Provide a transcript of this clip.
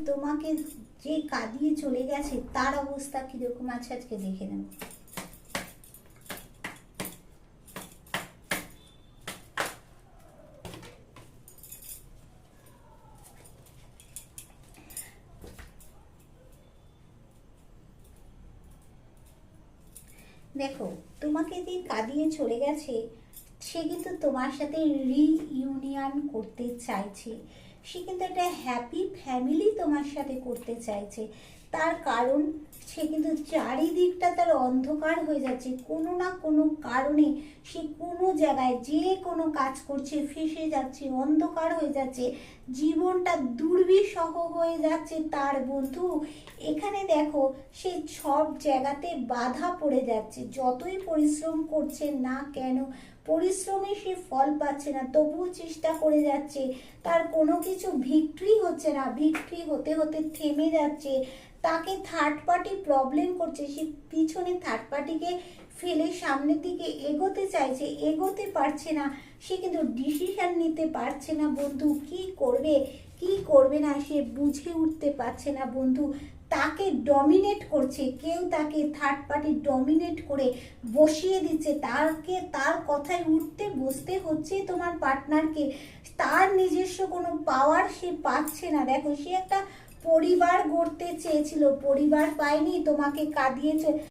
তোমাকে যে কাঁদিয়ে চলে গেছে তার অবস্থা কিরকম আছে আজকে দেখে নেব। দেখো, তোমাকে যে কাঁদিয়ে চলে গেছে সে কিন্তু তোমার সাথে রিইউনিয়ন করতে চাইছে। সে কিন্তু একটা হ্যাপি ফ্যামিলি তোমার সাথে করতে চাইছে। তার কারণ সে কিন্তু চারিদিকটা তার অন্ধকার হয়ে যাচ্ছে, কোনো না কোনো কারণে সে কোনো জায়গায় যে কোনো কাজ করছে ফেঁসে যাচ্ছে, অন্ধকার হয়ে যাচ্ছে, জীবনটা দুর্বিষহ হয়ে যাচ্ছে তার বন্ধু। এখানে দেখো সে সব জায়গাতে বাধা পড়ে যাচ্ছে, যতই পরিশ্রম করছে না কেন পরিশ্রমে সে ফল পাচ্ছে না, তবুও চেষ্টা করে যাচ্ছে, তার কোনো কিছু ভিক্টরি হচ্ছে না, ভিক্টরি হতে হতে থেমে যাচ্ছে। তাকে থার্ড পার্টি প্রবলেম করছে, সে পিছনে থার্ড পার্টিকে ফেলে সামনের দিকে এগোতে চাইছে, এগোতে পারছে না, সে কিন্তু ডিসিশন নিতে পারছে না বন্ধু। কি করবে কি করবে না সে বুঝে উঠতে পারছে না বন্ধু। তাকে ডমিনেট করছে কেউ, তাকে থার্ড পার্টি ডমিনেট করে বসিয়ে দিচ্ছে, তার কথায় উঠতে বসতে হচ্ছে তোমার পার্টনারকে। তার নিজস্ব কোনো পাওয়ার সে পাচ্ছে না। দেখো, সে একটা পরিবার গড়তে চেয়েছিল, পরিবার পায়নি, তোমাকে কাঁদিয়েছে।